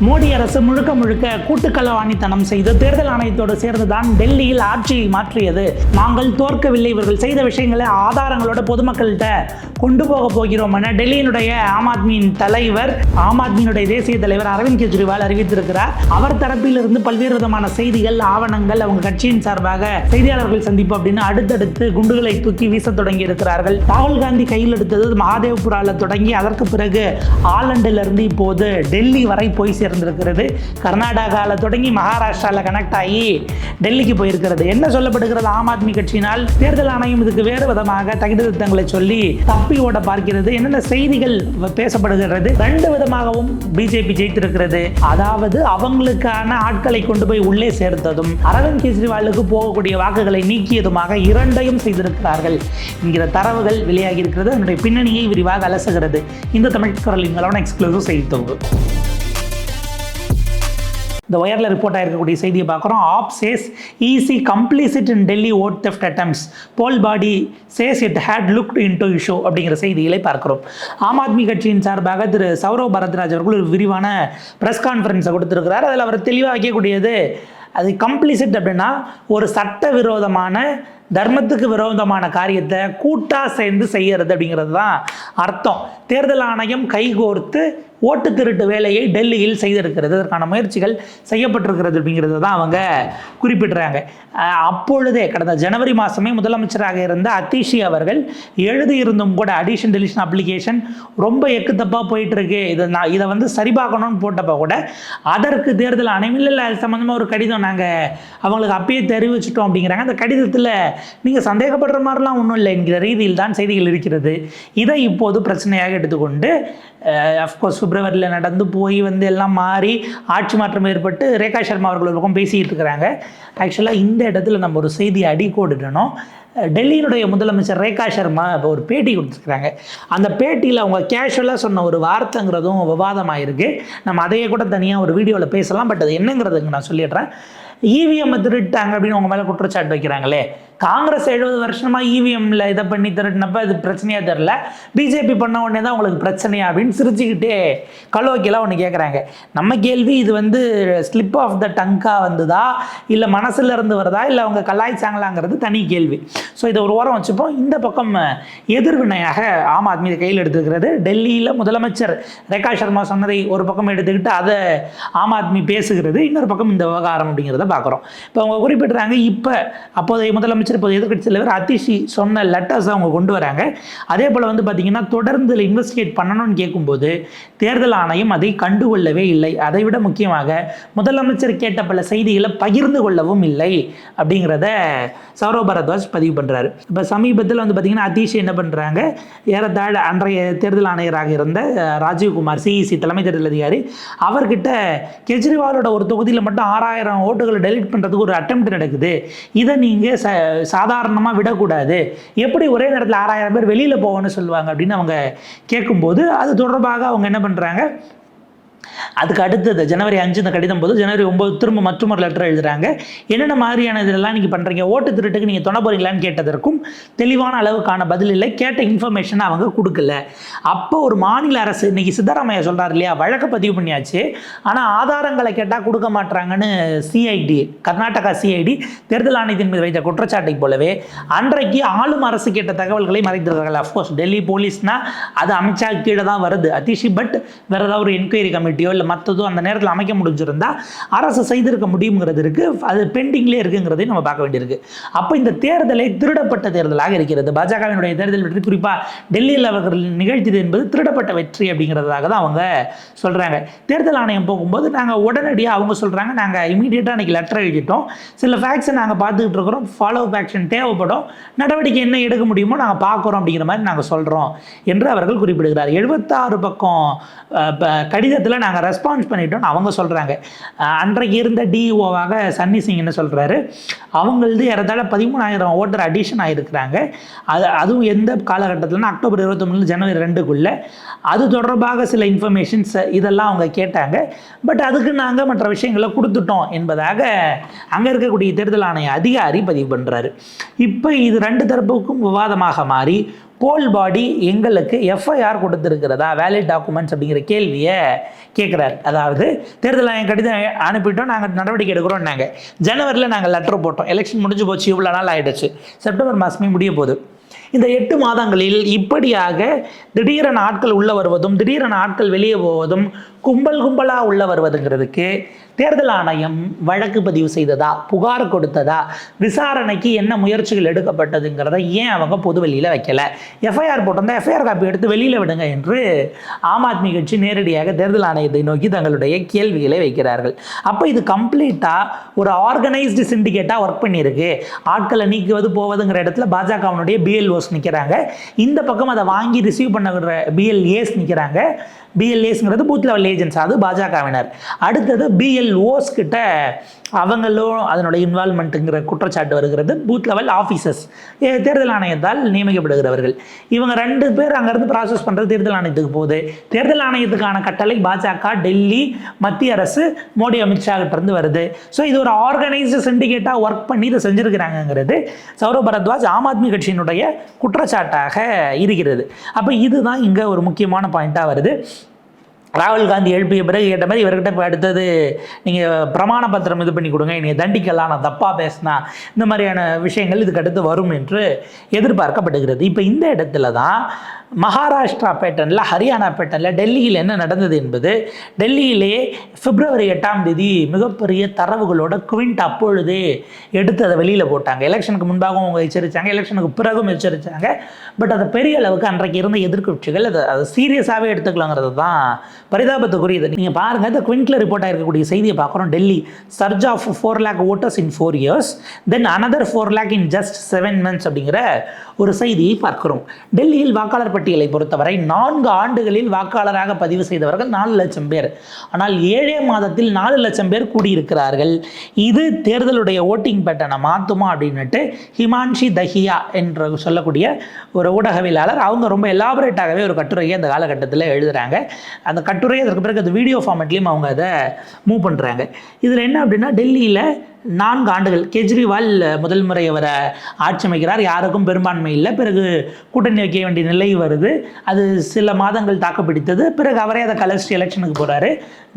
மோடி அரசு முழுக்க முழுக்க கூட்டுக்களவாணித்தனம் செய்து தேர்தல் ஆணையத்தோடு சேர்ந்துதான் டெல்லியில் ஆட்சியை மாற்றியது. நாங்கள் தோற்கவில்லை, இவர்கள் செய்த விஷயங்களை ஆதாரங்களோட பொதுமக்கள்கிட்ட கொண்டு போக போகிறோம் என டெல்லியினுடைய ஆம் ஆத்மியினுடைய தேசிய தலைவர் அரவிந்த் கெஜ்ரிவால் அறிவித்திருக்கிறார். அவர் தரப்பிலிருந்து பல்வேறு விதமான செய்திகள், ஆவணங்கள், அவங்க கட்சியின் சார்பாக செய்தியாளர்கள் சந்திப்பு அப்படின்னு அடுத்தடுத்து குண்டுகளை தூக்கி வீச தொடங்கி இருக்கிறார்கள். ராகுல் காந்தி கையில் எடுத்தது மகாதேவ்புரால தொடங்கி அதற்கு பிறகு ஆலண்டிலிருந்து இப்போது டெல்லி வரை போய் இருந்திருக்கிறது. கர்நாடகாவில் தொடங்கி மகாராஷ்டிராவில் கனெக்ட் ஆகி டெல்லிக்கு போயிருக்கிறது. என்ன சொல்லப்படுகிறது? ஆம் ஆத்மி கட்சியினால் தேர்தல் ஆணையம் இதுக்கு வேறு விதமாக தகுதித்தங்களை சொல்லி தப்பி ஓட பார்க்கிறது. என்னென்ன செய்திகள் பேசப்படுகிறது? ரெண்டு விதமாகவும் பிஜேபி ஜெயித்திருக்கிறது. அதாவது அவங்களுக்கான ஆட்களை கொண்டு போய் உள்ளே சேர்த்ததும் அரவிந்த் கெஜ்ரிவாலுக்கு போகக்கூடிய வாக்குகளை நீக்கியதுமாக இரண்டையும் செய்திருக்கிறார்கள் என்கிற தரவுகள் வெளியாகி இருக்கிறது. அதனுடைய பின்னணியை விரிவாக அலசுகிறது இந்த தமிழ் குரலின் எக்ஸ்க்ளூசிவ் செய்தி தொகுப்பு. இந்த ஒயரில் ரிப்போர்ட் ஆகிருக்கக்கூடிய செய்தியை பார்க்குறோம். AAP says EC complicit in Delhi vote theft attempts, poll body says it had looked into issue அப்படிங்கிற செய்திகளை பார்க்குறோம். ஆம் ஆத்மி கட்சியின் சார்பாக திரு சௌரவ் பரத்ராஜ் அவர்கள் ஒரு விரிவான ப்ரெஸ் கான்ஃபரன்ஸை கொடுத்துருக்கிறார். அதில் அவர் தெளிவாக வைக்கக்கூடியது, அது கம்ப்ளீசிட் அப்படின்னா ஒரு சட்டவிரோதமான தர்மத்துக்கு விரோதமான காரியத்தை கூட்டாக சேர்ந்து செய்கிறது அப்படிங்கிறது தான் அர்த்தம். தேர்தல் ஆணையம் கைகோர்த்து ஓட்டு திருட்டு வேலையை டெல்லியில் செய்திருக்கிறது. அதற்கான முயற்சிகள் செய்யப்பட்டிருக்கிறது அப்படிங்கிறது தான் அவங்க குறிப்பிடுறாங்க. அப்பொழுதே கடந்த ஜனவரி மாதமே முதலமைச்சராக இருந்த அதிஷி அவர்கள் எழுதியிருந்தும் கூட அடிஷன் டெலிஷன் அப்ளிகேஷன் ரொம்ப எக்குத்தப்பாக போயிட்டு இருக்கு, இதை வந்து சரிபார்க்கணும்னு போட்டப்போ கூட அதற்கு தேர்தல் ஆணையம் இல்லை அது சம்மந்தமாக ஒரு கடிதம் நாங்கள் அவங்களுக்கு அப்பயே தெரிவிச்சிட்டோம் அப்படிங்கிறாங்க. அந்த கடிதத்தில் நீங்கள் சந்தேகப்படுற மாதிரிலாம் ஒன்றும் இல்லை என்கிற ரீதியில் தான் செய்திகள் இருக்கிறது. இதை இப்போது பிரச்சனையாக எடுத்துக்கொண்டு அஃப்கோர்ஸ் பிப்ரவரியில் நடந்து போய் வந்து எல்லாம் மாறி ஆட்சி மாற்றம் ஏற்பட்டு ரேகா சர்மா அவர்கள் ஒரு பக்கம் பேசிக்கிட்டு இருக்கிறாங்க. ஆக்சுவலாக இந்த இடத்துல நம்ம ஒரு செய்தியை அடிக்கோடிடணும். டெல்லியினுடைய முதலமைச்சர் ரேகா சர்மா இப்போ ஒரு பேட்டி கொடுத்துருக்குறாங்க. அந்த பேட்டியில் அவங்க கேஷுவலாக சொன்ன ஒரு வார்த்தைங்கிறதும் விவாதமாக இருக்குது. நம்ம அதையே கூட தனியாக ஒரு வீடியோவில் பேசலாம். பட் அது என்னங்கிறதுக்கு நான் சொல்லிடுறேன். இவிஎம்மை திருட்டாங்க அப்படின்னு உங்கள் மேலே குற்றச்சாட்டு வைக்கிறாங்களே, காங்கிரஸ் 70 வருஷமாக இவிஎம்மில் இதை பண்ணி திருட்டினப்ப இது பிரச்சனையாக தெரில, பிஜேபி பண்ண உடனே தான் உங்களுக்கு பிரச்சனையா அப்படின்னு சிரிச்சுக்கிட்டே கலோக்கியெல்லாம் ஒன்று கேட்குறாங்க. நம்ம கேள்வி, இது வந்து ஸ்லிப் ஆஃப் த டங்காக வந்ததா இல்லை மனசில் இருந்து வருதா இல்லை அவங்க கலாய்ச்சாங்களாங்கிறது தனி கேள்வி. ஸோ இதை ஒரு ஓரம் வச்சுப்போம். இந்த பக்கம் எதிர்வினையாக ஆம் ஆத்மி கையில் எடுத்துக்கிறது. டெல்லியில் முதலமைச்சர் ரேகா சர்மா சொன்னதை ஒரு பக்கம் எடுத்துக்கிட்டு அதை ஆம் ஆத்மி பேசுகிறது, இன்னொரு பக்கம் இந்த விவகாரம் அப்படிங்கிறத பார்க்குறோம். இப்போ அவங்க குறிப்பிட்றாங்க, இப்போ அப்போதைய முதலமைச்சர் இப்போது எதிர்க்கட்சி தலைவர் அதிஷி சொன்ன லெட்டர்ஸ் அவங்க கொண்டு வராங்க. அதே போல் வந்து பார்த்திங்கன்னா தொடர்ந்து இன்வெஸ்டிகேட் பண்ணணும்னு கேட்கும்போது தேர்தல் ஆணையம் அதை கண்டுகொள்ளவே இல்லை. அதை விட முக்கியமாக முதலமைச்சர் கேட்ட பல செய்திகளை பகிர்ந்து கொள்ளவும் இல்லை அப்படிங்கிறத சௌரவ் பரத்வாஜ் பதிவு பண்ணுறாரு. இப்போ சமீபத்தில் வந்து பார்த்திங்கன்னா அதிஷி என்ன பண்ணுறாங்க, ஏறத்தாழ அன்றைய தேர்தல் ஆணையராக இருந்த ராஜீவ்குமார் சிஇசி தலைமை தேர்தல் அதிகாரி அவர்கிட்ட கெஜ்ரிவாலோட ஒரு தொகுதியில் மட்டும் 6000 ஓட்டுகளை டெலிட் பண்ணுறதுக்கு ஒரு அட்டெம்ப்ட் நடக்குது, இதை நீங்கள் சாதாரணமாக விடக்கூடாது, எப்படி ஒரே நேரத்தில் 6000 பேர் வெளியில் போகணும்னு சொல்லுவாங்க அப்படின்னு அவங்க கேட்கும்போது அது தொடர்பாக அவங்க என்ன பண்ணுறாங்க, அதுக்கு அடுத்தது ஜனவரி 5 இந்த கடிதம் போது ஜனவரி 9 திரும்ப மற்றொரு லெட்டர் எழுதுறாங்க. என்னென்ன மாதிரியான இதெல்லாம் நீங்கள் பண்ணுறீங்க, ஓட்டு திருட்டுக்கு நீங்கள் துணை போகிறீங்களான்னு கேட்டதற்கும் தெளிவான அளவுக்கான பதில் இல்லை, கேட்ட இன்ஃபர்மேஷனை அவங்க கொடுக்கல. அப்போ ஒரு மாநில அரசு, இன்னைக்கு சித்தராமையா சொல்கிறார் இல்லையா, வழக்கு பதிவு பண்ணியாச்சு, ஆனால் ஆதாரங்களை கேட்டால் கொடுக்க மாட்டாங்கன்னு சிஐடி, கர்நாடகா சிஐடி தேர்தல் ஆணையத்தின் மீது வைத்த குற்றச்சாட்டை போலவே அன்றைக்கு ஆளும் அரசு கேட்ட தகவல்களை மறைத்திருக்கிறார்கள். அஃப்கோர்ஸ் டெல்லி போலீஸ்னால் அது அமைச்சா கீழே தான் வருது அதிஷி, பட் வேறு ஏதாவது ஒரு என்கொயரி கமிட்டியோ இல்லை மற்றதோ அந்த நேரத்தில் அமைக்க முடிஞ்சிருந்தா அரசு செய்திருக்க முடியுங்கிறது இருக்குது. அது பெண்டிங்லேயே இருக்குங்கிறதையும் நம்ம பார்க்க வேண்டியிருக்கு. அப்போ இந்த தேர்தலை திருடப்பட்ட தேர்தலாக இருக்கிறது. பாஜகவினுடைய தேர்தல் வெற்றி, குறிப்பாக டெல்லியில் அவர்கள் நிகழ்த்தியது என்பது திருடப்பட்ட வெற்றி அப்படிங்கிறதாக தான் அவங்க சொல்கிறாங்க. தேர்தல் ஆணையம் போகும்போது நாங்கள் உடனடியாக அவங்க சொல்கிறாங்க, நாங்கள் இமீடியட்டாக அன்றைக்கி லெட்டர் எழுதிட்டோம், சில ஃபேக்ட்ஸை நாங்கள் பார்த்துக்கிட்டு இருக்கிறோம், ஃபாலோ அப் ஆக்ஷன் தேவைப்படும், நடவடிக்கை என்ன எடுக்க முடியுமோ நாங்கள் பார்க்குறோம் அப்படிங்கிற மாதிரி நாங்கள் சொல்கிறோம் என்று அவர்கள் குறிப்பிடுகிறார். 76 பக்கம் கடிதத்தில் நாங்கள் ரெஸ்பான்ஸ் பண்ணிட்டோம்னு அவங்க சொல்கிறாங்க. அன்றைக்கு இருந்த டிஇஓவாக சன்னி சிங் என்ன சொல்கிறாரு, அவங்களது ஏறத்தாழ 13000 ஓட்டர் அடிஷன் ஆகிருக்கிறாங்க. அதுவும் எந்த காலகட்டத்தில்னா அக்டோபர் 21 ஜனவரி 2க்குள்ளே. அது தொடர்பாக சில இன்ஃபர்மேஷன்ஸ் இதெல்லாம் அவங்க கேட்டாங்க. பட் அதுக்கு நாங்கள் மற்ற விஷயங்களை கொடுத்துட்டோம் என்பதாக அங்கே இருக்கக்கூடிய தேர்தல் ஆணைய அதிகாரி பதிவு பண்ணுறாரு. இப்போ இது ரெண்டு தரப்புக்கும் விவாதமாக மாறி போல் பாடி எங்களுக்கு எஃப்ஐஆர் கொடுத்துருக்கிறதா, வேலிட் டாக்குமெண்ட்ஸ் அப்படிங்கிற கேள்வியை கேட்குறாரு. அதாவது தேர்தல் ஆணையம் கடிதம் அனுப்பிட்டோம், நாங்கள் நடவடிக்கை எடுக்கிறோம்னாங்க. ஜனவரியில் நாங்கள் லெட்டர் போட்டோம், எலெக்ஷன் முடிஞ்சு போச்சு, இவ்வளோ நாள் ஆகிடுச்சு, செப்டம்பர் மாதமே முடிய போகுது. இந்த 8 மாதங்களில் இப்படியாக திடீரென ஆட்கள் உள்ள வருவதும் திடீரென ஆட்கள் வெளியே போவதும் கும்பல் கும்பலாக உள்ள வருவதுங்கிறதுக்கு தேர்தல் ஆணையம் வழக்கு பதிவு செய்ததா, புகார் கொடுத்ததா, விசாரணைக்கு என்ன முயற்சிகள் எடுக்கப்பட்டதுங்கிறத ஏன் அவங்க பொது வெளியில் வைக்கல? எஃப்ஐஆர் போட்டிருந்தா எஃப்ஐஆர் காப்பி எடுத்து வெளியில் விடுங்க என்று ஆம் ஆத்மி கட்சி நேரடியாக தேர்தல் ஆணையத்தை நோக்கி தங்களுடைய கேள்விகளை வைக்கிறார்கள். அப்போ இது கம்ப்ளீட்டாக ஒரு ஆர்கனைஸ்டு சிண்டிகேட்டாக ஒர்க் பண்ணியிருக்கு. ஆட்களை நீக்குவது போவதுங்கிற இடத்துல பாஜகவினுடைய பிஎல்ஓஸ் நிற்கிறாங்க, இந்த பக்கம் அதை வாங்கி ரிசீவ் பண்ணுற பிஎல்ஏஸ் நிற்கிறாங்க. பிஎல்ஏஸ்ங்கிறது பூத் லெவல் ஏஜென்ட்ஸ், அது பாஜகவினர். அடுத்தது பிஎல்ஓஸ் கிட்ட அவங்களும் அதனுடைய இன்வால்மெண்ட்டுங்கிற குற்றச்சாட்டு வருகிறது. பூத் லெவல் ஆஃபீஸர்ஸ் தேர்தல் ஆணையத்தால் நியமிக்கப்படுகிறவர்கள். இவங்க 2 பேர் அங்கேருந்து ப்ராசஸ் பண்ணுறது தேர்தல் ஆணையத்துக்கு போகுது. தேர்தல் ஆணையத்துக்கான கட்டளை பாஜக, டெல்லி, மத்திய அரசு, மோடி, அமித்ஷா கிட்டேருந்து வருது. ஸோ இது ஒரு ஆர்கனைஸ்டு சிண்டிகேட்டாக ஒர்க் பண்ணி இதை செஞ்சுருக்கிறாங்கிறது சௌரவ் பரத்வாஜ் ஆம் ஆத்மி கட்சியினுடைய குற்றச்சாட்டாக இருக்கிறது. அப்போ இதுதான் இங்கே ஒரு முக்கியமான பாயிண்ட்டாக வருது. ராகுல் காந்தி எழுப்பிய பிறகு கேட்ட மாதிரி இவர்கிட்ட இப்போ அடுத்தது நீங்கள் பிரமாண பத்திரம் இது பண்ணி கொடுங்க, நீங்கள் தண்டிக்கலாம், நான் தப்பாக பேசினா, இந்த மாதிரியான விஷயங்கள் இதுக்கு அடுத்து வரும் என்று எதிர்பார்க்கப்படுகிறது. இப்போ இந்த இடத்துல தான் மகாராஷ்டிரா பேட்டர்னில், ஹரியானா பேட்டர்னில் டெல்லியில் என்ன நடந்தது என்பது, டெல்லியிலேயே பிப்ரவரி 8ஆம் தேதி மிகப்பெரிய தரவுகளோட குவிண்ட் அப்பொழுதே எடுத்து அதை வெளியில் போட்டாங்க. எலெக்ஷனுக்கு முன்பாகவும் அவங்க எச்சரித்தாங்க, எலெக்ஷனுக்கு பிறகும் எச்சரித்தாங்க. பட் அது பெரிய அளவுக்கு அன்றைக்கு இருந்த எதிர்க்கட்சிகள் அதை சீரியஸாகவே எடுத்துக்கலாங்கிறது தான் பரிதாபத்துக்குரியது. நீங்கள் பாருங்கள், இந்த குவிண்டில் ரிப்போர்ட் ஆகிருக்கக்கூடிய செய்தியை பார்க்குறோம். Delhi surge of 4 lakh voters in 4 years, then another 4 lakh in just 7 months அப்படிங்கிற ஒரு செய்தியை பார்க்கிறோம். டெல்லியில் வாக்காளர் பட்டியலை பொறுத்தவரை 4 ஆண்டுகளில் வாக்காளராக பதிவு செய்தவர்கள் 4 லட்சம் பேர். ஆனால் 7 மாதத்தில் 4 லட்சம் பேர் கூடியிருக்கிறார்கள். இது தேர்தலுடைய ஓட்டிங் பேட்டர்னை மாற்றுமா அப்படின்னுட்டு ஹிமான்ஷி தஹியா என்று சொல்லக்கூடிய ஒரு ஊடகவியலாளர் அவங்க ரொம்ப எலாபரேட்டாகவே ஒரு கட்டுரையை அந்த காலகட்டத்தில் எழுதுகிறாங்க. அந்த கட்டுரை அதற்கு பிறகு அது வீடியோ ஃபார்மேட்லேயும் அவங்க அதை மூவ் பண்ணுறாங்க. இதில் என்ன அப்படின்னா, டெல்லியில் 4 ஆண்டுகள் கெஜ்ரிவால் முதல் முறை அவரை ஆட்சி அமைக்கிறார், யாருக்கும் பெரும்பான்மை இல்லை, பிறகு கூட்டணி வைக்க வேண்டிய நிலை வருது, அது சில மாதங்கள் தாக்குப்பிடித்தது, பிறகு அவரே அதை கலஸ்ட் எலெக்ஷனுக்கு போகிறாரு,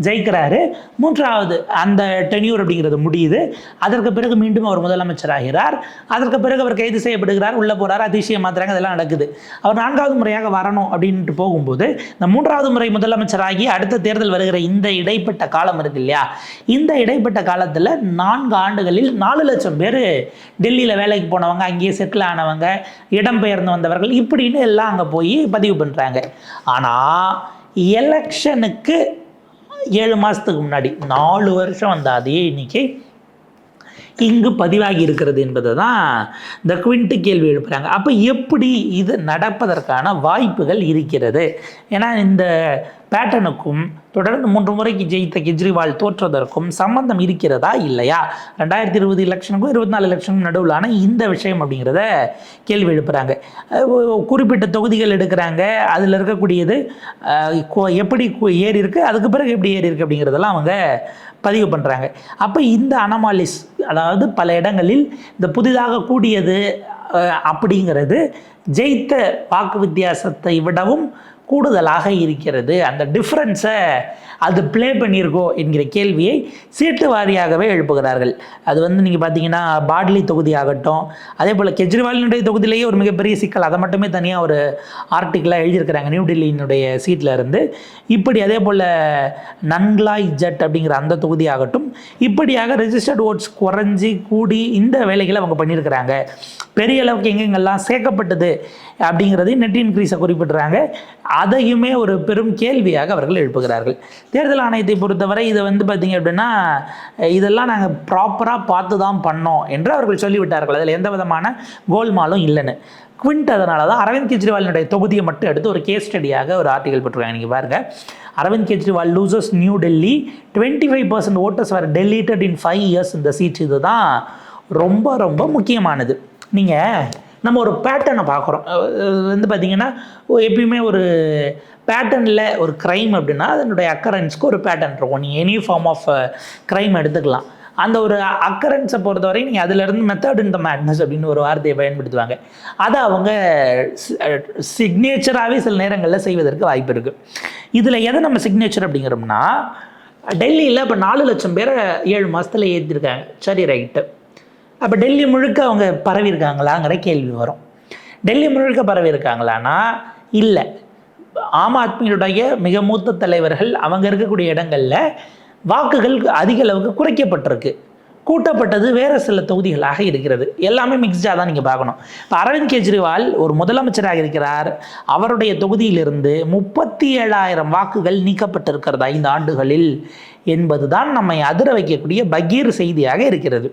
ஜெயிக்கிறாரு, 3வது அந்த டென்யூர் அப்படிங்கிறது முடியுது. அதற்கு பிறகு மீண்டும் அவர் முதலமைச்சர் ஆகிறார். அதற்கு பிறகு அவர் கைது செய்யப்படுகிறார், உள்ளே போகிறார், அதிசயம் மாத்திராங்க, அதெல்லாம் நடக்குது. அவர் 4வது முறையாக வரணும் அப்படின்ட்டு போகும்போது இந்த 3வது முறை முதலமைச்சராகி அடுத்த தேர்தல் வருகிற இந்த இடைப்பட்ட காலம் இருக்கு இல்லையா, இந்த இடைப்பட்ட காலத்தில் 4 ஆண்டுகளில் 4 லட்சம் பேர் டெல்லியில் வேலைக்கு போனவங்க, அங்கேயே செட்டில் ஆனவங்க, இடம்பெயர்ந்து வந்தவர்கள், இப்படின்னு எல்லாம் அங்கே போய் பதிவு பண்ணுறாங்க. ஆனால் எலெக்ஷனுக்கு 7 மாதத்துக்கு முன்னாடி 4 வருஷம் வந்த அதே எண்ணிக்கை இங்கு பதிவாகி இருக்கிறது என்பது தான் இந்த குவிண்ட் கேள்வி எழுப்புகிறாங்க. அப்போ எப்படி இது நடப்பதற்கான வாய்ப்புகள் இருக்கிறது? ஏன்னா இந்த பேட்டர்னுக்கும் தொடர்ந்து 3 முறைக்கு ஜெயித்த கெஜ்ரிவால் தோற்றதற்கும் சம்பந்தம் இருக்கிறதா இல்லையா? 2020 எலெக்ஷனுக்கும் 24 எலெக்ஷனுக்கும் நடுவிலான இந்த விஷயம் அப்படிங்கிறத கேள்வி எழுப்புகிறாங்க. குறிப்பிட்ட தொகுதிகள் எடுக்கிறாங்க, அதில் இருக்கக்கூடியது எப்படி ஏறி இருக்குது, அதுக்கு பிறகு எப்படி ஏறி இருக்குது அப்படிங்கிறதெல்லாம் அவங்க பதிவு பண்ணுறாங்க. அப்போ இந்த அனமாலிஸ், அதாவது பல இடங்களில் இந்த புதிதாக கூடியது அப்படிங்கிறது ஜெயித்த வாக்கு வித்தியாசத்தை விடவும் கூடுதலாக இருக்கிறது. அந்த டிஃப்ரென்ஸை அது ப்ளே பண்ணியிருக்கோ என்கிற கேள்வியை சீட்டு வாரியாகவே எழுப்புகிறார்கள். அது நீங்கள் பார்த்தீங்கன்னா பாட்லி தொகுதி ஆகட்டும், அதே போல் கெஜ்ரிவாலினுடைய தொகுதியிலேயே ஒரு மிகப்பெரிய சிக்கல், அதை மட்டுமே தனியாக ஒரு ஆர்டிக்கலாக எழுதியிருக்கிறாங்க நியூ டெல்லியினுடைய சீட்டில் இருந்து. இப்படி அதே போல் நன்லாய் ஜட் அப்படிங்கிற அந்த தொகுதி ஆகட்டும், இப்படியாக ரெஜிஸ்டர்ட் ஓட்ஸ் குறைஞ்சி கூடி இந்த வேலைகளை அவங்க பண்ணியிருக்கிறாங்க. பெரிய அளவுக்கு எங்கெங்கெல்லாம் சேர்க்கப்பட்டது அப்படிங்கிறதையும் நெட் இன்க்ரீஸை குறிப்பிடுறாங்க. அதையுமே ஒரு பெரும் கேள்வியாக அவர்கள் எழுப்புகிறார்கள். தேர்தல் ஆணையத்தை பொறுத்தவரை இதை பார்த்திங்க அப்படின்னா, இதெல்லாம் நாங்கள் ப்ராப்பராக பார்த்து தான் பண்ணோம் என்று அவர்கள் சொல்லிவிட்டார்கள். அதில் எந்த விதமான கோல்மாலும் இல்லைன்னு. குவிண்ட் அதனால தான் அரவிந்த் கெஜ்ரிவாலினுடைய தொகுதியை மட்டும் எடுத்து ஒரு கேஸ் ஸ்டடியாக ஒரு ஆர்டிகல் போட்டிருக்காங்க. நீங்கள் பாருங்கள், Arvind Kejriwal loses New Delhi, 25% voters were deleted in 5 years இந்த சீட். இது தான் ரொம்ப ரொம்ப முக்கியமானது. நீங்கள் நம்ம ஒரு பேட்டர்னை பார்க்குறோம். பார்த்திங்கன்னா எப்பயுமே ஒரு பேட்டர்னில் ஒரு க்ரைம் அப்படின்னா அதனுடைய அக்கரன்ஸ்க்கு ஒரு பேட்டர்ன் இருக்கும். நீங்கள் எனி ஃபார்ம் ஆஃப் க்ரைம் எடுத்துக்கலாம். அந்த ஒரு அக்கரன்ஸை பொறுத்தவரை நீங்கள் அதிலிருந்து மெத்தட் இன் த மேட்னஸ் அப்படின்னு ஒரு வார்த்தையை பயன்படுத்துவாங்க. அதை அவங்க சிக்னேச்சராகவே சில நேரங்களில் செய்வதற்கு வாய்ப்பு இருக்குது. இதில் எதை நம்ம சிக்னேச்சர் அப்படிங்கிறோம்னா, டெல்லியில் இப்போ 4 லட்சம் பேரை 7 மாதத்தில் ஏற்றிருக்காங்க. சரி, ரைட்டு. அப்போ டெல்லி முழுக்க அவங்க பரவி இருக்காங்களாங்கிற கேள்வி வரும். டெல்லி முழுக்க பரவி இருக்காங்களான்னா இல்லை. ஆம் ஆத்மியுடைய மிக மூத்த தலைவர்கள் அவங்க இருக்கக்கூடிய இடங்களில் வாக்குகள் அதிக அளவுக்கு குறைக்கப்பட்டிருக்கு, கூட்டப்பட்டது வேறு சில தொகுதிகளாக இருக்கிறது. எல்லாமே மிக்ஸ்டாக தான் நீங்கள் பார்க்கணும். இப்போ அரவிந்த் கெஜ்ரிவால் ஒரு முதலமைச்சராக இருக்கிறார். அவருடைய தொகுதியிலிருந்து 37,000 வாக்குகள் நீக்கப்பட்டிருக்கிறது 5 ஆண்டுகளில் என்பது தான் நம்மை அதிர வைக்கக்கூடிய பகீர் செய்தியாக இருக்கிறது.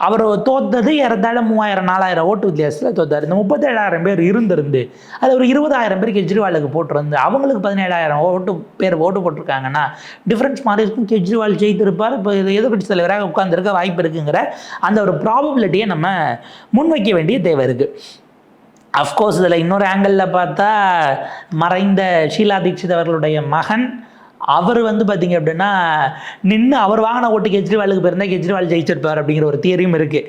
அவர் தோத்தது ஏறத்தாழ 3,000-4,000 ஓட்டு வித்தியாசத்தில் தோத்தார். இந்த 37,000 பேர் இருந்திருந்து அது ஒரு 20,000 பேர் கெஜ்ரிவாலுக்கு போட்டிருந்து அவங்களுக்கு 17,000 பேர் ஓட்டு போட்டிருக்காங்கன்னா டிஃப்ரென்ஸ் மாதிரி இருக்கும். கெஜ்ரிவால் ஜெயித்திருப்பார், இப்போ எதிர்கட்சி தலைவராக உட்கார்ந்துருக்க வாய்ப்பு இருக்குங்கிற அந்த ஒரு ப்ராபபிலிட்டியை நம்ம முன்வைக்க வேண்டிய தேவை இருக்குது. அஃப்கோர்ஸ் இதில் இன்னொரு ஆங்கிளில் பார்த்தா மறைந்த ஷீலா தீட்சித் அவர்களுடைய மகன் அவர் பார்த்திங்க அப்படின்னா நின்று அவர் வாங்கின ஓட்டு கெஜ்ரிவாலுக்கு பிறந்தால் கெஜ்ரிவால் ஜெயிச்சிருப்பார் அப்படிங்கிற ஒரு தியரியும் இருக்குது.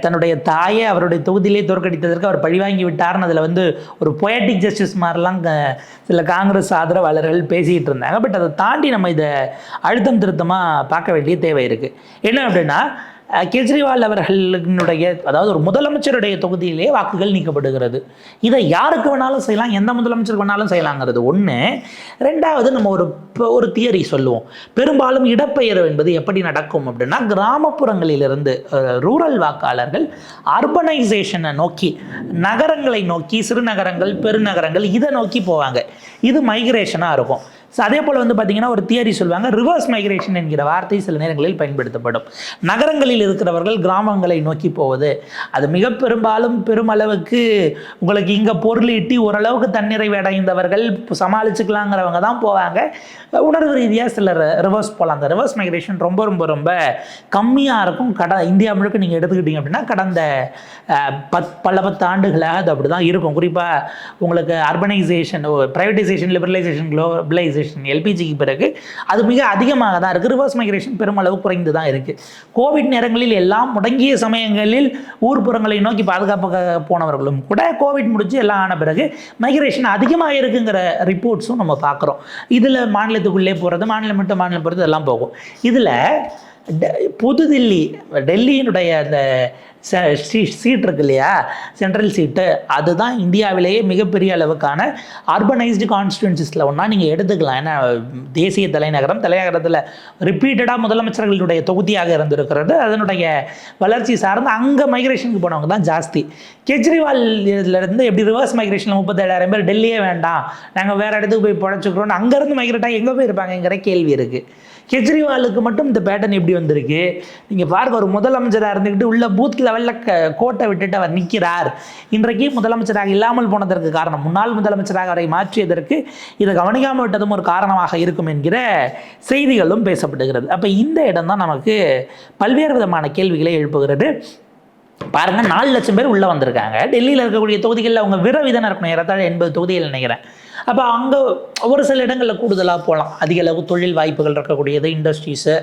தன்னுடைய தாயை அவருடைய தொகுதியிலே தோற்கடித்ததற்கு அவர் பழிவாங்கி விட்டார்னு அதில் ஒரு பொயட்டிக் ஜஸ்டிஸ் மாதிரிலாம் சில காங்கிரஸ் ஆதரவாளர்கள் பேசிகிட்டு இருந்தாங்க. பட் அதை தாண்டி நம்ம இதை அழுத்தம் திருத்தமாக பார்க்க வேண்டிய தேவை இருக்குது. என்ன அப்படின்னா, கெஜ்ரிவால் அவர்களுடைய அதாவது ஒரு முதலமைச்சருடைய தொகுதியிலே வாக்குகள் நீக்கப்படுகிறது. இதை யாருக்கு வேணாலும் செய்யலாம், எந்த முதலமைச்சருக்கு வேணாலும் செய்யலாங்கிறது ஒன்று. ரெண்டாவது, நம்ம ஒரு தியரி சொல்லுவோம். பெரும்பாலும் இடப்பெயர்வு என்பது எப்படி நடக்கும் அப்படின்னா, கிராமப்புறங்களிலிருந்து ரூரல் வாக்காளர்கள் அர்பனைசேஷனை நோக்கி, நகரங்களை நோக்கி, சிறுநகரங்கள் பெருநகரங்கள் இதை நோக்கி போவாங்க. இது மைக்ரேஷனாக இருக்கும். ஸோ அதே போல் பார்த்திங்கன்னா ஒரு தியரி சொல்லுவாங்க, ரிவர்ஸ் மைக்ரேஷன் என்கிற வார்த்தை சில நேரங்களில் பயன்படுத்தப்படும். நகரங்களில் இருக்கிறவர்கள் கிராமங்களை நோக்கி போவது, அது மிக பெருமளவுக்கு உங்களுக்கு இங்கே பொருள் ஈட்டி ஓரளவுக்கு தன்னிறைவு அடைந்தவர்கள் சமாளிச்சுக்கலாங்கிறவங்க தான் போவாங்க. உணர்வு ரீதியாக சிலர் ரிவர்ஸ் போகலாம். அந்த ரிவர்ஸ் மைக்ரேஷன் ரொம்ப ரொம்ப ரொம்ப கம்மியாக இருக்கும். இந்தியா முழுக்க நீங்கள் எடுத்துக்கிட்டிங்க அப்படின்னா கடந்த பல 10 ஆண்டுகளாக அது அப்படி தான் இருக்கும். குறிப்பாக உங்களுக்கு அர்பனைசேஷன், ப்ரைவேட்டைசேஷன், லிபரலைசேஷன், குளோபலைசேஷன், எல்பிஜிக்கு பிறகு அது மிக அதிகமாக தான் இருக்குது. ரிவர்ஸ் மைக்ரேஷன் பெருமளவு குறைந்து தான் இருக்குது. கோவிட் நேரங்களில் எல்லாம் முடங்கிய சமயங்களில் ஊர்ப்புறங்களை நோக்கி பாதுகாப்பாக போனவர்களும் கூட கோவிட் முடிஞ்சு எல்லாம் ஆன பிறகு மைக்ரேஷன் அதிகமாக இருக்குங்கிற ரிப்போர்ட்ஸும் நம்ம பார்க்குறோம். இதில் மாநிலத்துக்குள்ளே போகிறது, மாநிலம் விட்டு மாநிலம் போகிறது எல்லாம் போகும். இதில் புதுதில்லி, டெல்லியினுடைய அந்த சீட் இருக்கு இல்லையா, சென்ட்ரல் சீட்டு, அதுதான் இந்தியாவிலேயே மிகப்பெரிய அளவுக்கான அர்பனைஸ்டு கான்ஸ்டிடுவன்சிஸில் ஒன்றா நீங்கள் எடுத்துக்கலாம். ஏன்னா தேசிய தலைநகரத்தில் ரிப்பீட்டடாக முதலமைச்சர்களுடைய தொகுதியாக இருந்திருக்கிறது. அதனுடைய வளர்ச்சி சார்ந்து அங்கே மைக்ரேஷனுக்கு போனவங்க தான் ஜாஸ்தி. கெஜ்ரிவால் இதிலேருந்து எப்படி ரிவர்ஸ் மைக்ரேஷனில் 37,000 பேர் டெல்லியே வேண்டாம், நாங்கள் வேறு இடத்துக்கு போய் பழச்சிக்கிறோம், அங்கேருந்து மைக்ரேட்டாக எங்கே போயிருப்பாங்கங்கிற கேள்வி இருக்குது. கெஜ்ரிவாலுக்கு மட்டும் இந்த பேட்டர்ன் எப்படி வந்திருக்கு? நீங்கள் பார்க்க, ஒரு முதலமைச்சராக இருந்துக்கிட்டு உள்ள பூத் லெவலில் கோட்டை விட்டுட்டு அவர் நிற்கிறார். இன்றைக்கு முதலமைச்சராக இல்லாமல் போனதற்கு காரணம், முன்னாள் முதலமைச்சராக அவரை மாற்றியதற்கு இதை கவனிக்காமல் விட்டதும் ஒரு காரணமாக இருக்கும் என்கிற செய்திகளும் பேசப்படுகிறது. அப்போ இந்த இடம் தான் நமக்கு பல்வேறு விதமான கேள்விகளை எழுப்புகிறது. பாருங்கள், 4 லட்சம் பேர் உள்ளே வந்திருக்காங்க. டெல்லியில் இருக்கக்கூடிய தொகுதிகளில் அவங்க விதம் இருக்கணும், ஏறத்தாழ 80 தொகுதிகள் நினைக்கிறேன். அப்போ அங்கே ஒரு சில இடங்களில் கூடுதலாக போகலாம். அதிக அளவு தொழில் வாய்ப்புகள் இருக்கக்கூடியது, இண்டஸ்ட்ரீஸு,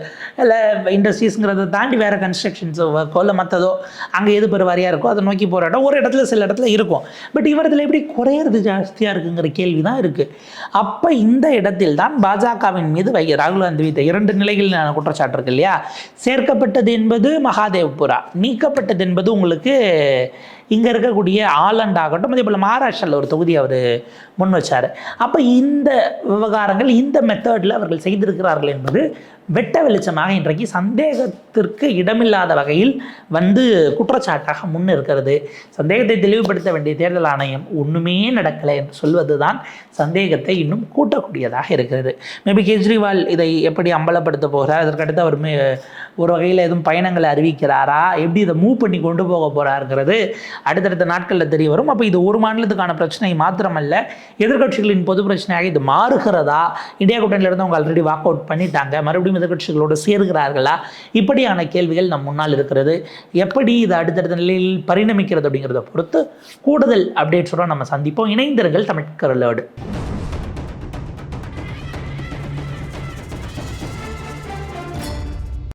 இல்லை இண்டஸ்ட்ரீஸுங்கிறத தாண்டி வேறு கன்ஸ்ட்ரக்ஷன்ஸோ ஒர்க்கோ இல்லை மற்றதோ அங்கே எது பெருவாரியாக இருக்கோ அதை நோக்கி போகிற இடம் ஒரு இடத்துல சில இடத்துல இருக்கும். பட் இவரத்தில் எப்படி குறையிறது ஜாஸ்தியாக இருக்குங்கிற கேள்வி தான் இருக்குது. அப்போ இந்த இடத்தில் தான் பாஜகவின் மீது ராகுல் காந்தி வைத்த 2 நிலைகளில் குற்றச்சாட்டு இருக்கு இல்லையா. சேர்க்கப்பட்டது என்பது மகாதேவ்புரா, நீக்கப்பட்டது என்பது உங்களுக்கு இங்கே இருக்கக்கூடிய ஆலண்ட் ஆகட்டும், அதே போல் மகாராஷ்டிராவில் ஒரு தொகுதி அவர் முன் வச்சார். அப்போ இந்த விவகாரங்கள், இந்த மெத்தடில் அவர்கள் செய்திருக்கிறார்கள் என்பது வெட்ட வெளிச்சமாக இன்றைக்கு சந்தேகத்திற்கு இடமில்லாத வகையில் குற்றச்சாட்டாக முன் இருக்கிறது. சந்தேகத்தை தெளிவுபடுத்த வேண்டிய தேர்தல் ஆணையம் ஒன்றுமே நடக்கலை என்று சொல்வது தான் சந்தேகத்தை இன்னும் கூட்டக்கூடியதாக இருக்கிறது. மேபி கெஜ்ரிவால் இதை எப்படி அம்பலப்படுத்த போகிறார், அதற்கடுத்து அவர் ஒரு வகையில் எதுவும் பயணங்களை அறிவிக்கிறாரா, எப்படி இதை மூவ் பண்ணி கொண்டு போக போகிறாருங்கிறது அடுத்தடுத்த நாட்களில் தெரிய வரும். அப்போ இது ஒரு மாநிலத்துக்கான பிரச்சனை மாத்திரமல்ல, எதிர்க்கட்சிகளின் பொது பிரச்சனையாக இது மாறுகிறதா, இந்தியா கூட்டணியிலிருந்து அவங்க ஆல்ரெடி வாக் அவுட் பண்ணிட்டாங்க, மறுபடியும் எதிர்க்கட்சிகளோடு சேர்கிறார்களா, இப்படியான கேள்விகள் நம் முன்னால் இருக்கிறது. எப்படி இது அடுத்தடுத்த நிலையில் பரிணமிக்கிறது அப்படிங்கிறத பொறுத்து கூடுதல் அப்டேட்ஸோடு நம்ம சந்திப்போம். இணைந்திருங்கள் தமிழ் கரலோடு.